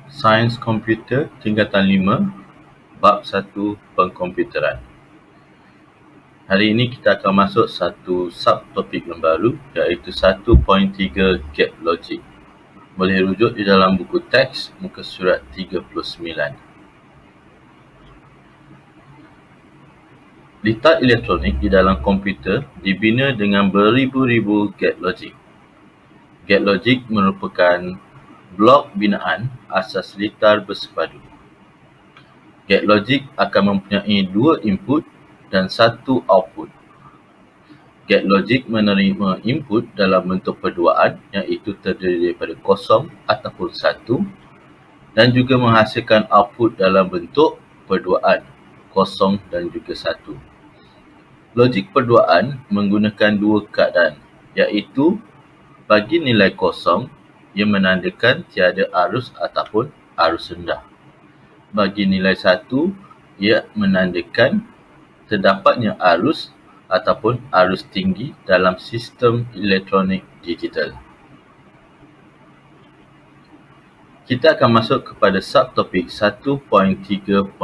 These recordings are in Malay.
Sains Komputer Tingkatan 5, Bab 1 Pengkomputeran. Hari ini kita akan masuk satu subtopik yang baru, iaitu 1.3 Gate Logic. Boleh rujuk di dalam buku teks muka surat 39. Litar elektronik di dalam komputer dibina dengan beribu-ribu gate logic. Gate logic merupakan blok binaan asas litar bersepadu. Gate logic akan mempunyai dua input dan satu output. Gate logic menerima input dalam bentuk perduaan, iaitu terdiri daripada kosong ataupun satu, dan juga menghasilkan output dalam bentuk perduaan, kosong dan juga satu. Logik perduaan menggunakan dua keadaan, iaitu bagi nilai kosong, ia menandakan tiada arus ataupun arus rendah. Bagi nilai satu, ia menandakan terdapatnya arus ataupun arus tinggi dalam sistem elektronik digital. Kita akan masuk kepada subtopik 1.3.1,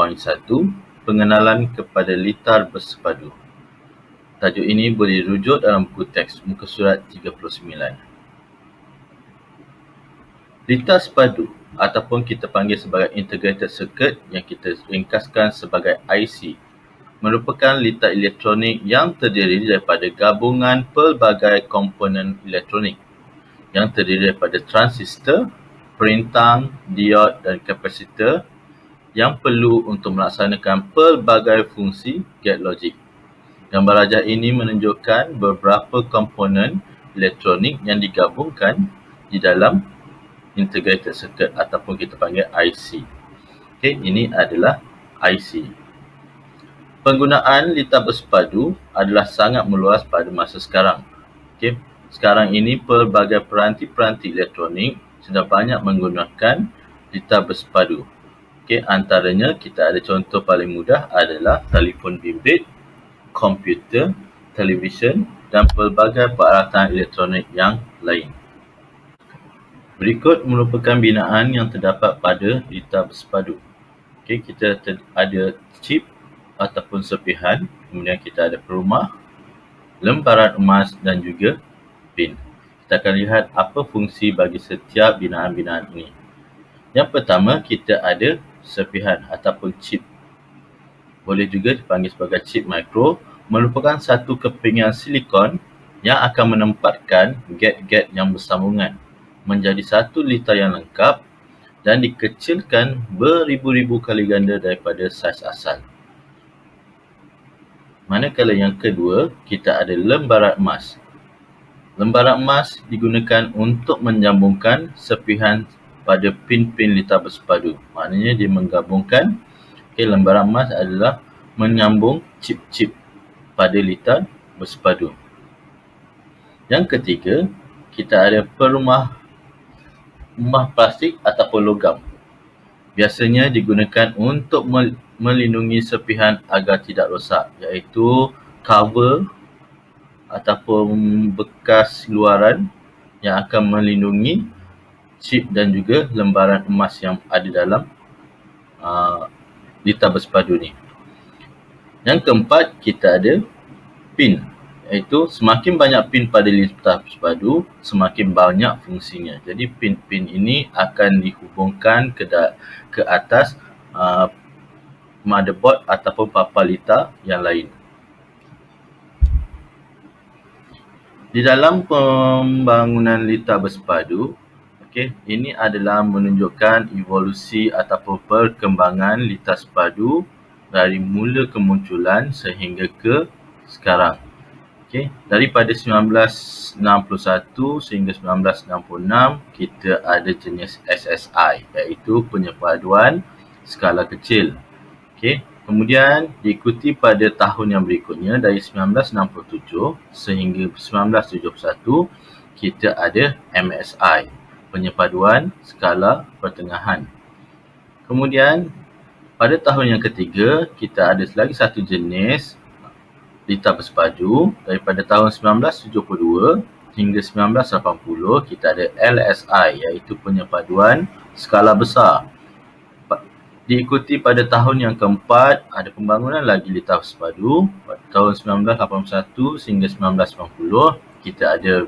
pengenalan kepada litar bersepadu. Tajuk ini boleh rujuk dalam buku teks muka surat 39. Litar sepadu ataupun kita panggil sebagai integrated circuit yang kita ringkaskan sebagai IC merupakan litar elektronik yang terdiri daripada gabungan pelbagai komponen elektronik yang terdiri daripada transistor, perintang, diod dan kapasitor yang perlu untuk melaksanakan pelbagai fungsi gate logic. Gambar rajah ini menunjukkan beberapa komponen elektronik yang digabungkan di dalam integrated circuit ataupun kita panggil IC. Ini adalah IC. Penggunaan litar bersepadu adalah sangat meluas pada masa sekarang. Sekarang ini pelbagai peranti-peranti elektronik sudah banyak menggunakan litar bersepadu. Antaranya kita ada contoh paling mudah adalah telefon bimbit, komputer, televisyen dan pelbagai peralatan elektronik yang lain. Berikut merupakan binaan yang terdapat pada litar bersepadu. Kita ada chip ataupun serpihan, kemudian kita ada perumah, lembaran emas dan juga pin. Kita akan lihat apa fungsi bagi setiap binaan-binaan ini. Yang pertama, kita ada serpihan ataupun chip. Boleh juga dipanggil sebagai chip mikro, merupakan satu kepingan silikon yang akan menempatkan gate-gate yang bersambungan menjadi satu litar yang lengkap dan dikecilkan beribu-ribu kali ganda daripada saiz asal. Manakala yang kedua, kita ada lembaran emas. Lembaran emas digunakan untuk menyambungkan serpihan pada pin-pin litar bersepadu. Maknanya dia menggabungkan, lembaran emas adalah menyambung chip-chip pada litar bersepadu. Yang ketiga, kita ada perumah plastik ataupun logam. Biasanya digunakan untuk melindungi serpihan agar tidak rosak, iaitu cover ataupun bekas luaran yang akan melindungi chip dan juga lembaran emas yang ada dalam litar bersepadu ni. Yang keempat, kita ada pin, iaitu semakin banyak pin pada litar bersepadu, semakin banyak fungsinya. Jadi pin-pin ini akan dihubungkan ke atas motherboard ataupun papan litar yang lain. Di dalam pembangunan litar bersepadu, ini adalah menunjukkan evolusi ataupun perkembangan litar sepadu dari mula kemunculan sehingga ke sekarang. Daripada 1961 sehingga 1966, kita ada jenis SSI, iaitu penyepaduan skala kecil. Kemudian diikuti pada tahun yang berikutnya dari 1967 sehingga 1971, kita ada MSI, penyepaduan skala pertengahan. Kemudian pada tahun yang ketiga, kita ada lagi satu jenis litar bersepadu. Daripada tahun 1972 hingga 1980, kita ada LSI, iaitu penyepaduan skala besar. Diikuti pada tahun yang keempat, ada pembangunan lagi litar sepadu. Pada tahun 1981 sehingga 1990, kita ada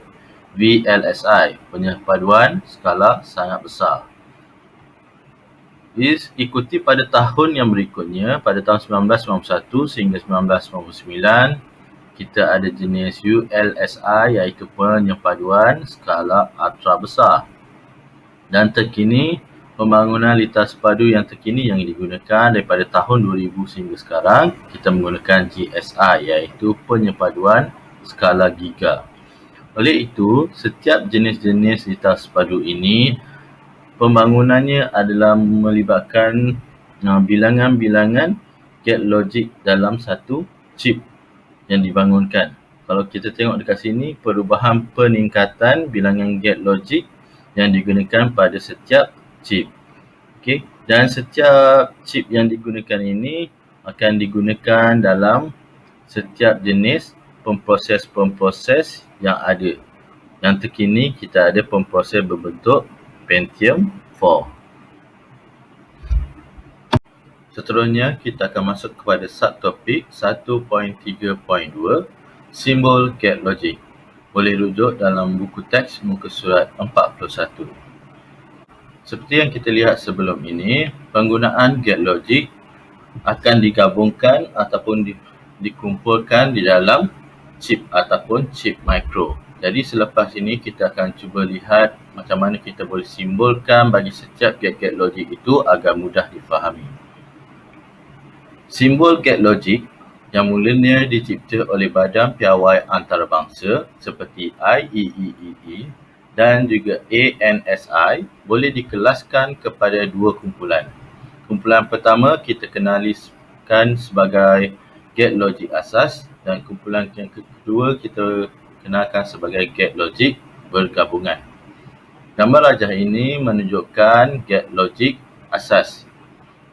VLSI, penyepaduan skala sangat besar. Diikuti pada tahun yang berikutnya, pada tahun 1991 sehingga 1999, kita ada jenis ULSI, iaitu penyepaduan skala ultra besar. Dan terkini, pembangunan litar sepadu yang terkini yang digunakan daripada tahun 2000 sehingga sekarang, kita menggunakan GSI, iaitu penyepaduan skala giga. Oleh itu, setiap jenis-jenis litar sepadu ini, pembangunannya adalah melibatkan bilangan-bilangan gate logic dalam satu chip yang dibangunkan. Kalau kita tengok dekat sini, perubahan peningkatan bilangan gate logic yang digunakan pada setiap chip. Okey, dan setiap chip yang digunakan ini akan digunakan dalam setiap jenis pemproses-pemproses yang ada. Yang terkini kita ada pemproses berbentuk Pentium 4. Seterusnya kita akan masuk kepada subtopik 1.3.2, simbol gate logic. Boleh rujuk dalam buku teks muka surat 41. Seperti yang kita lihat sebelum ini, penggunaan gate logic akan digabungkan ataupun dikumpulkan di dalam chip ataupun chip micro. Jadi selepas ini kita akan cuba lihat macam mana kita boleh simbolkan bagi setiap gate logic itu agar mudah difahami. Simbol gate logic yang mulanya dicipta oleh Badan Piawai Antarabangsa seperti IEEE dan juga ANSI boleh dikelaskan kepada dua kumpulan. Kumpulan pertama kita kenalikan sebagai gate logic asas dan kumpulan yang kedua kita kenalkan sebagai gate logic bergabungan. Gambar rajah ini menunjukkan gate logic asas.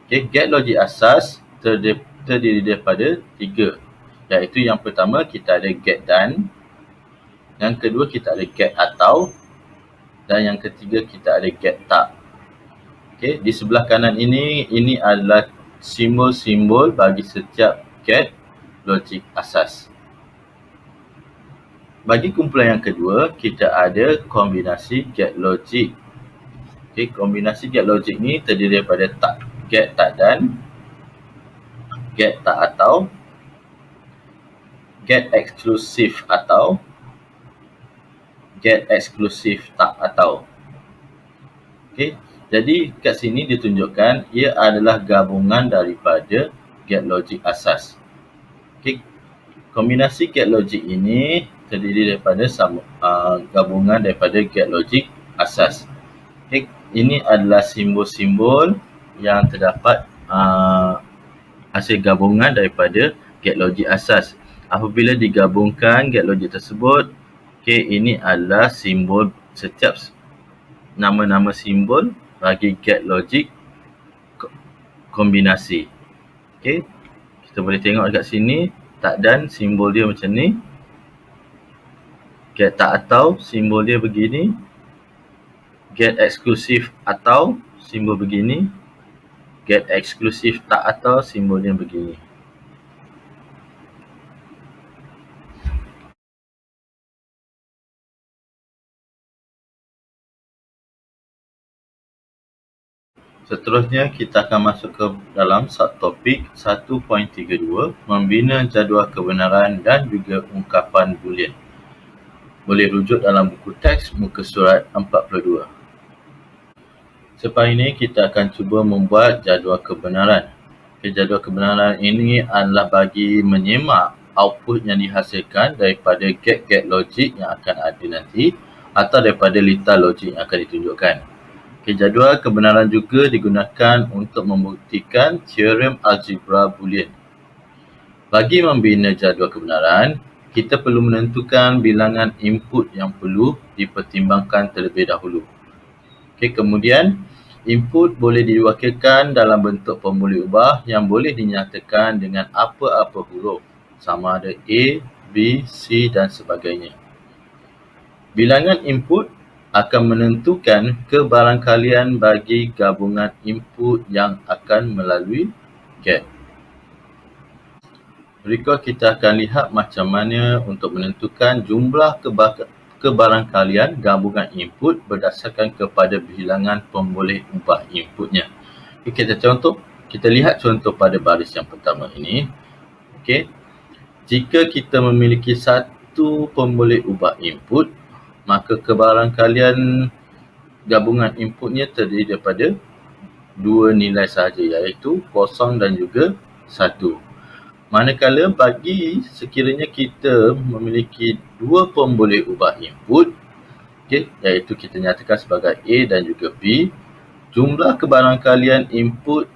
Okay, gate logic asas terdiri daripada tiga, iaitu yang pertama kita ada gate dan, yang kedua kita ada gate atau, dan yang ketiga kita ada gate tak. Okay, di sebelah kanan ini adalah simbol-simbol bagi setiap gate logic asas. Bagi kumpulan yang kedua, kita ada kombinasi gate logic. Okay, kombinasi gate logic ni terdiri daripada gate tak dan, gate tak atau, gate eksklusif atau, gate eksklusif tak atau. Okay, jadi kat sini ditunjukkan ia adalah gabungan daripada gate logic asas. Okay, kombinasi gate logic ini terdiri daripada gabungan daripada gate logic asas. Okay, ini adalah simbol-simbol yang terdapat hasil gabungan daripada gate logic asas. Apabila digabungkan gate logic tersebut, okay, ini adalah simbol setiap nama-nama simbol bagi gate logic kombinasi. Okay, kita boleh tengok dekat sini, tak dan simbol dia macam ni. Gate tak atau simbol dia begini. Gate eksklusif atau simbol begini. Gate eksklusif tak atau simbol dia begini. Seterusnya kita akan masuk ke dalam subtopik 1.32, membina jadual kebenaran dan juga ungkapan boolean. Boleh rujuk dalam buku teks muka surat 42. Selepas ini kita akan cuba membuat jadual kebenaran. Jadual kebenaran ini adalah bagi menyemak output yang dihasilkan daripada gate logic yang akan ada nanti atau daripada litar logic yang akan ditunjukkan. Jadual kebenaran juga digunakan untuk membuktikan teorem algebra boolean. Bagi membina jadual kebenaran, kita perlu menentukan bilangan input yang perlu dipertimbangkan terlebih dahulu. Kemudian, input boleh diwakilkan dalam bentuk formula ubah yang boleh dinyatakan dengan apa-apa huruf, sama ada A, B, C dan sebagainya. Bilangan input akan menentukan kebarangkalian bagi gabungan input yang akan melalui gate. Berikut kita akan lihat macam mana untuk menentukan jumlah kebarangkalian gabungan input berdasarkan kepada bilangan pemboleh ubah inputnya. Okay, kita lihat contoh pada baris yang pertama ini. Okay. Jika kita memiliki satu pemboleh ubah input, maka kebarangkalian gabungan inputnya terdiri daripada dua nilai sahaja, iaitu 0 dan juga 1. Manakala bagi sekiranya kita memiliki dua pemboleh ubah input, iaitu kita nyatakan sebagai A dan juga B, jumlah kebarangkalian input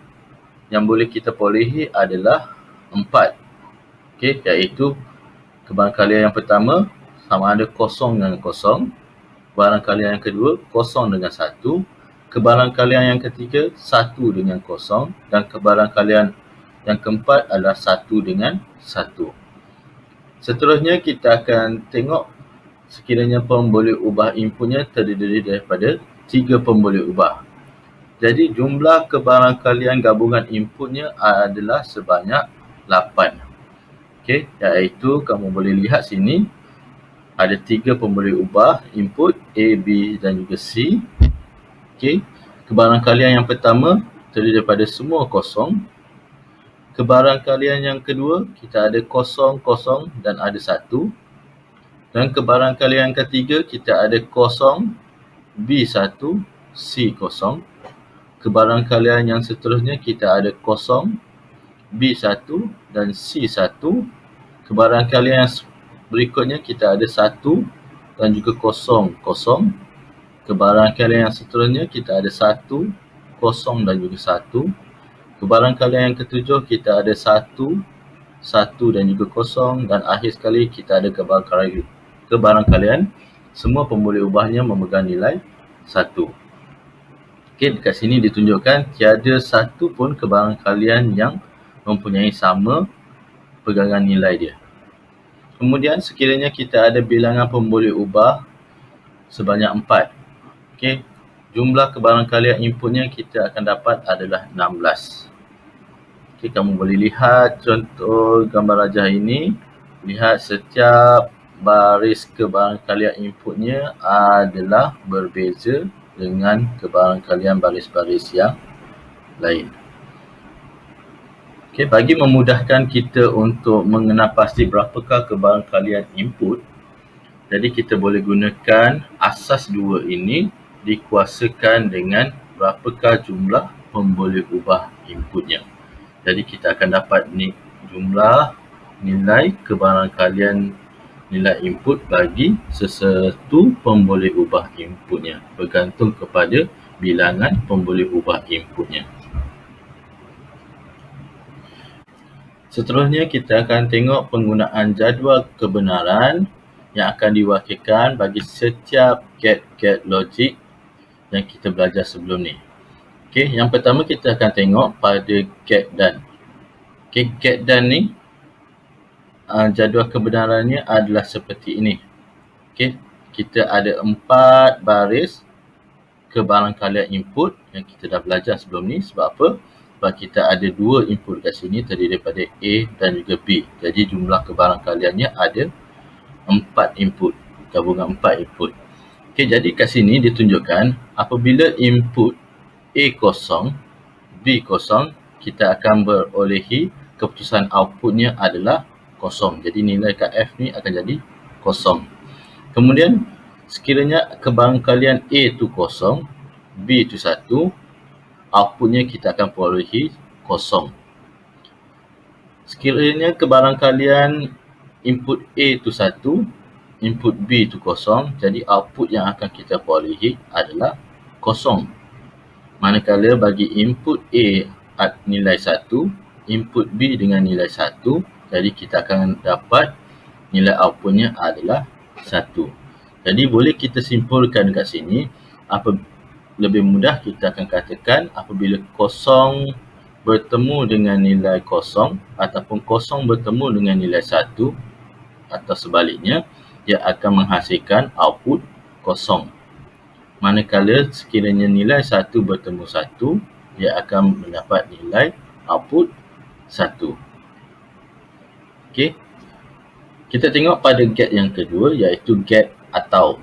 yang boleh kita perolehi adalah 4. Iaitu kebarangkalian yang pertama sama ada 0 dengan 0, kebarangkalian yang kedua 0 dengan 1, kebarangkalian yang ketiga 1 dengan 0, dan kebarangkalian yang keempat adalah 1 dengan 1. Seterusnya kita akan tengok sekiranya pemboleh ubah inputnya terdiri daripada 3 pemboleh ubah. Jadi jumlah kebarangkalian gabungan inputnya adalah sebanyak 8. Iaitu kamu boleh lihat sini ada 3 pemboleh ubah input A, B dan juga C. Kebarangkalian yang pertama terdiri daripada semua 0. Kebarangkalian yang kedua, kita ada 0, 0 dan ada 1. Dan kebarangkalian yang ketiga, kita ada 0, B1, C0. Kebarangkalian yang seterusnya, kita ada 0, B1 dan C1. Kebarangkalian yang berikutnya, kita ada 1 dan juga 0, 0. Kebarangkalian yang seterusnya, kita ada 1, 0 dan juga 1. Kebarangkalian yang ketujuh, kita ada 1, 1 dan juga 0. Dan akhir sekali, kita ada kebarangkalian semua pemboleh ubahnya memegang nilai 1. Dekat sini ditunjukkan tiada satu pun kebarangkalian yang mempunyai sama pegangan nilai dia. Kemudian sekiranya kita ada bilangan pemboleh ubah sebanyak 4. Jumlah kebarangkalian inputnya kita akan dapat adalah 16. Kamu boleh lihat contoh gambar rajah ini. Lihat setiap baris kebarangkalian inputnya adalah berbeza dengan kebarangkalian baris-baris yang lain. Bagi memudahkan kita untuk mengenal pasti berapakah kebarangkalian input, jadi kita boleh gunakan asas 2 ini dikuasakan dengan berapakah jumlah pemboleh ubah inputnya. Jadi kita akan dapat jumlah nilai kebarangkalian nilai input bagi sesuatu pemboleh ubah inputnya bergantung kepada bilangan pemboleh ubah inputnya. Seterusnya kita akan tengok penggunaan jadual kebenaran yang akan diwakilkan bagi setiap gate logik yang kita belajar sebelum ni. Yang pertama kita akan tengok pada get done. Get done ni jadual kebenarannya adalah seperti ini. Kita ada 4 baris kebarangkalian input yang kita dah belajar sebelum ni. Sebab apa? Sebab kita ada 2 input kat sini terdiri daripada A dan juga B. Jadi jumlah kebarangkaliannya ada 4 input, gabungan 4 input. Jadi kat sini ditunjukkan apabila input A kosong, B kosong, kita akan berolehi keputusan outputnya adalah kosong. Jadi nilai kat F ni akan jadi kosong. Kemudian sekiranya kebarangkalian A itu kosong, B itu 1, outputnya kita akan perolehi kosong. Sekiranya kebarangkalian input A itu 1, input B itu kosong, jadi output yang akan kita perolehi adalah kosong. Manakala bagi input A nilai 1, input B dengan nilai 1, jadi kita akan dapat nilai outputnya adalah 1. Jadi boleh kita simpulkan dekat sini, lebih mudah kita akan katakan apabila kosong bertemu dengan nilai kosong ataupun kosong bertemu dengan nilai 1 atau sebaliknya, dia akan menghasilkan output kosong. Manakala sekiranya nilai 1 bertemu 1, dia akan mendapat nilai output 1. Okey. Kita tengok pada get yang kedua, iaitu get atau.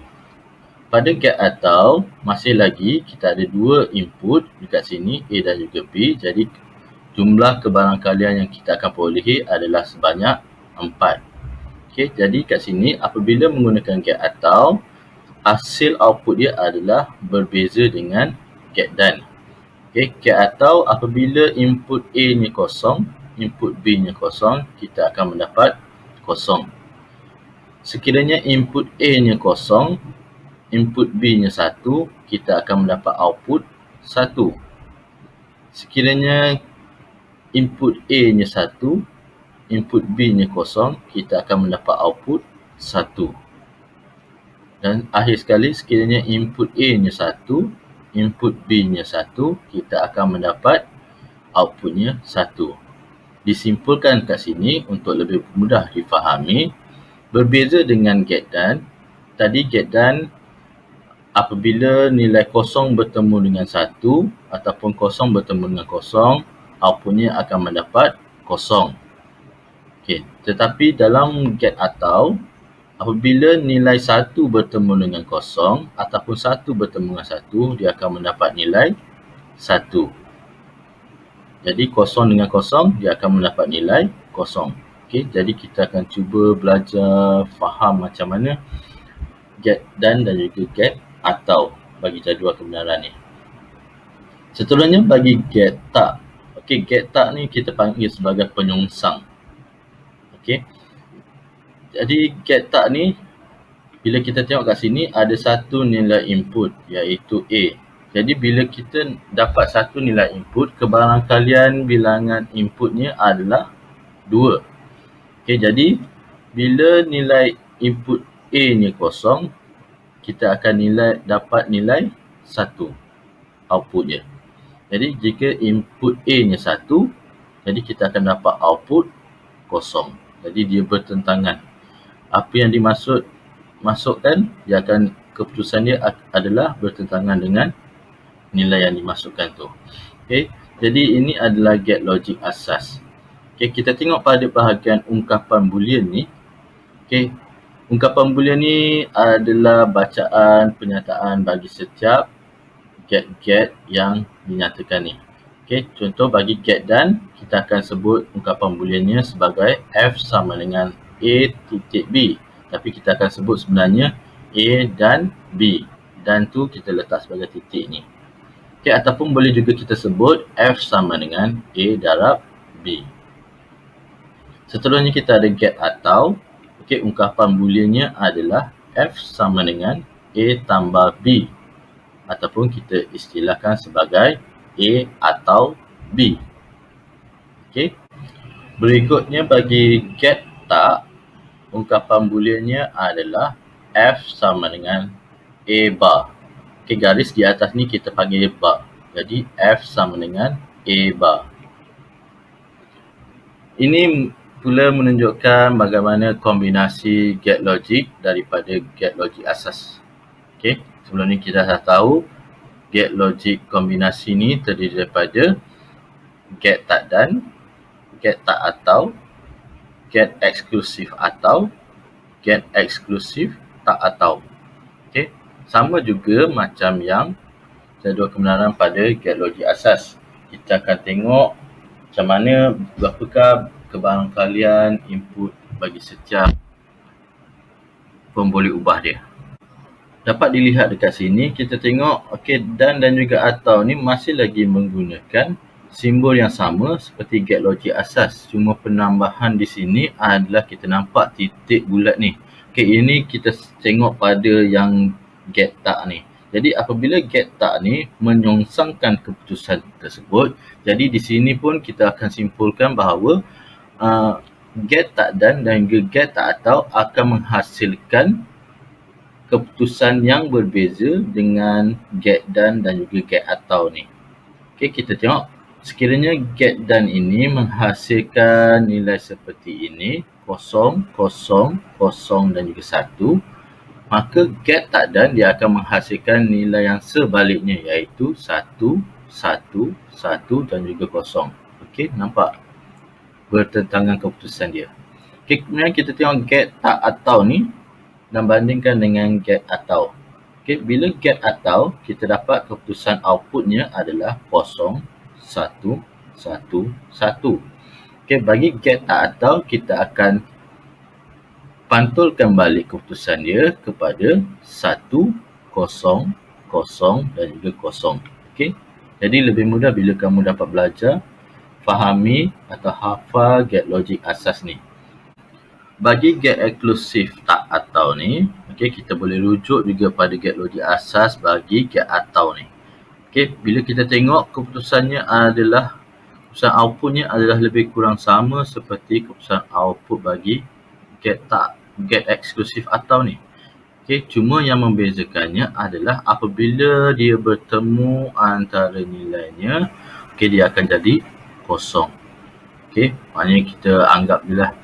Pada get atau, masih lagi kita ada dua input dekat sini, A dan juga B. Jadi jumlah kebarangkalian yang kita akan perolehi adalah sebanyak 4. Okey, jadi kat sini apabila menggunakan get atau, hasil output dia adalah berbeza dengan get dan. Okey, get atau apabila input A ni kosong, input B nya kosong, kita akan mendapat kosong. Sekiranya input A nya kosong, input B nya 1, kita akan mendapat output 1. Sekiranya input A nya 1, input B nya kosong, kita akan mendapat output 1. Dan akhir sekali, sekiranya input A nya 1, input B nya 1, kita akan mendapat outputnya 1. Disimpulkan kat sini untuk lebih mudah difahami, berbeza dengan get dan. Tadi get dan apabila nilai kosong bertemu dengan 1 ataupun kosong bertemu dengan kosong, outputnya akan mendapat kosong. Okey, tetapi dalam get atau, apabila nilai 1 bertemu dengan kosong ataupun 1 bertemu dengan 1, dia akan mendapat nilai 1. Jadi kosong dengan kosong, dia akan mendapat nilai kosong. Okey, jadi kita akan cuba belajar faham macam mana get dan juga get atau bagi jadual kebenaran ni. Seterusnya bagi get tak. Okey, get tak ni kita panggil sebagai penyongsang. Okey. Jadi get tak ni, bila kita tengok kat sini ada satu nilai input iaitu A. Jadi bila kita dapat satu nilai input, kebarangkalian bilangan inputnya adalah 2. Okey, jadi bila nilai input A ni kosong, kita akan dapat nilai 1 output dia. Jadi jika input A nya 1, jadi kita akan dapat output kosong. Jadi dia bertentangan. Apa yang dimasukkan, dia akan keputusan dia adalah bertentangan dengan nilai yang dimasukkan tu. Okey, jadi ini adalah get logic asas. Okey, kita tengok pada bahagian ungkapan boolean ni. Okey, ungkapan boolean ni adalah bacaan penyataan bagi setiap get yang dinyatakan ni. Okey, contoh bagi get dan, kita akan sebut ungkapan booleannya sebagai F sama dengan A titik B. Tapi kita akan sebut sebenarnya A dan B. Dan tu kita letak sebagai titik ni. Okey, ataupun boleh juga kita sebut F sama dengan A darab B. Seterusnya kita ada get atau. Okey, ungkapan booleannya adalah F sama dengan A tambah B. Ataupun kita istilahkan sebagai A atau B. Okey. Berikutnya bagi get tak, ungkapan booleannya adalah F sama dengan A bar. Okey, garis di atas ni kita panggil bar. Jadi F sama dengan A bar. Ini pula menunjukkan bagaimana kombinasi get logic daripada get logic asas. Okey, sebelum ni kita dah tahu get logic kombinasi ni terdiri daripada get tak dan, get tak atau, get eksklusif atau, get eksklusif tak atau. Okey, sama juga macam yang jadual kebenaran pada get logic asas. Kita akan tengok macam mana berapakah kebarangkalian input bagi setiap pemboleh ubah dia. Dapat dilihat dekat sini, kita tengok okey, dan juga atau ni masih lagi menggunakan simbol yang sama seperti get logic asas. Cuma penambahan di sini adalah kita nampak titik bulat ni. Okey, ini kita tengok pada yang get tak ni. Jadi apabila get tak ni menyongsangkan keputusan tersebut, jadi di sini pun kita akan simpulkan bahawa get tak dan juga get tak atau akan menghasilkan keputusan yang berbeza dengan get dan juga get atau ni. Okey, kita tengok sekiranya get dan ini menghasilkan nilai seperti ini, 0, 0, 0 dan juga 1. maka get tak dan dia akan menghasilkan nilai yang sebaliknya, iaitu 1, 1, 1 dan juga kosong. Okey, nampak bertentangan keputusan dia. Okey, kemudian kita tengok get tak atau ni dan bandingkan dengan get atau. Okey, bila get atau, kita dapat keputusan outputnya adalah 0, 1, 1, 1. Okey, bagi get tak atau, kita akan pantulkan balik keputusan dia kepada 1, 0, 0 dan juga 0. Okey, jadi lebih mudah bila kamu dapat belajar, fahami atau hafal get logik asas ni. Bagi get eksklusif tak atau ni, okey, kita boleh rujuk juga pada get logik asas bagi get atau ni. Okey, bila kita tengok keputusannya adalah, keputusan outputnya adalah lebih kurang sama seperti keputusan output bagi get eksklusif atau ni. Okey, cuma yang membezakannya adalah apabila dia bertemu antara nilainya, okey, dia akan jadi kosong. Okey, maknanya kita anggap je lah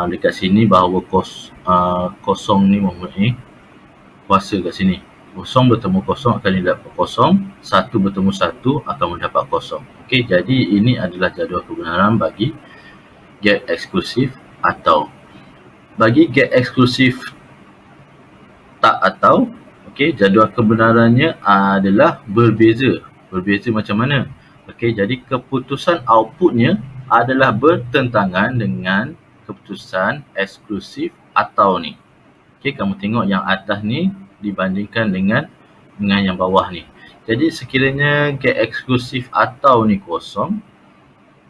dekat sini bahawa kosong ni mempunyai kuasa kat sini. Kosong bertemu kosong akan dapat kosong, 1 bertemu 1 akan mendapat kosong. Okey, jadi ini adalah jadual kebenaran bagi get eksklusif atau. Bagi get eksklusif tak atau, okey, jadual kebenarannya adalah berbeza. Berbeza macam mana? Okey, jadi keputusan outputnya adalah bertentangan dengan keputusan eksklusif atau ni. Okey, kamu tengok yang atas ni dibandingkan dengan yang bawah ni. Jadi sekiranya get eksklusif atau ni kosong,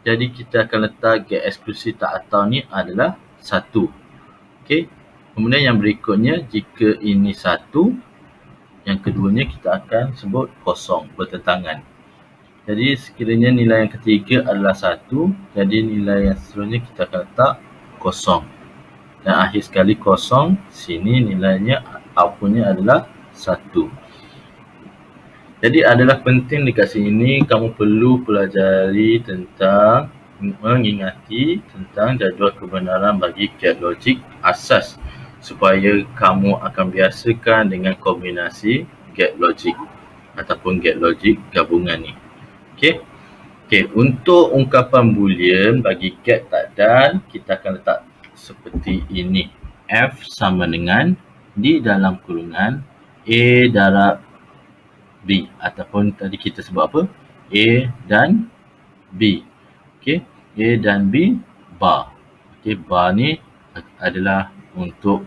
jadi kita akan letak get eksklusif tak atau ni adalah 1. Okey, kemudian yang berikutnya, jika ini 1, yang keduanya kita akan sebut kosong, bertentangan. Jadi sekiranya nilai yang ketiga adalah 1, jadi nilai yang seterusnya kita akan letak kosong. Dan akhir sekali kosong, sini nilainya outputnya adalah 1. Jadi adalah penting dekat sini kamu perlu pelajari tentang, mengingati tentang jadual kebenaran bagi get logik asas, supaya kamu akan biasakan dengan kombinasi get logik ataupun get logik gabungan ni. Okey. Okey, untuk ungkapan boolean bagi get tak dan, kita akan letak seperti ini. F sama dengan di dalam kurungan A darab B, ataupun tadi kita sebut apa? A dan B. Okey, A dan B bar. Okey, bar ni adalah untuk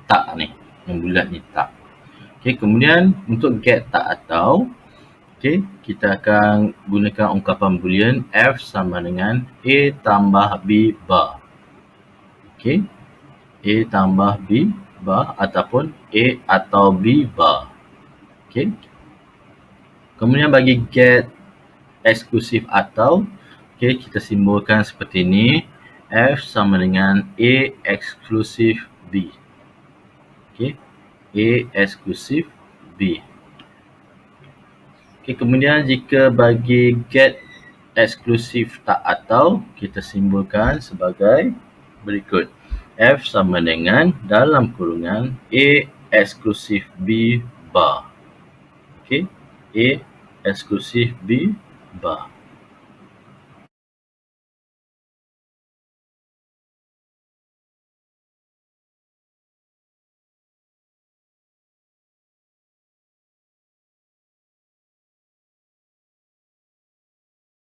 tak ni, yang bulat ni tak. Okey, kemudian untuk get tak atau, okey, kita akan gunakan ungkapan boolean F sama dengan A tambah B bar. Okey, A tambah B bar ataupun A atau B bar. Okey. Kemudian bagi get eksklusif atau, okey, kita simbolkan seperti ini. F sama dengan A eksklusif B. Okey, A eksklusif B. Okey, kemudian jika bagi get eksklusif tak atau, kita simbolkan sebagai berikut. F sama dengan dalam kurungan A eksklusif B bar. Okey, A eksklusif B bar.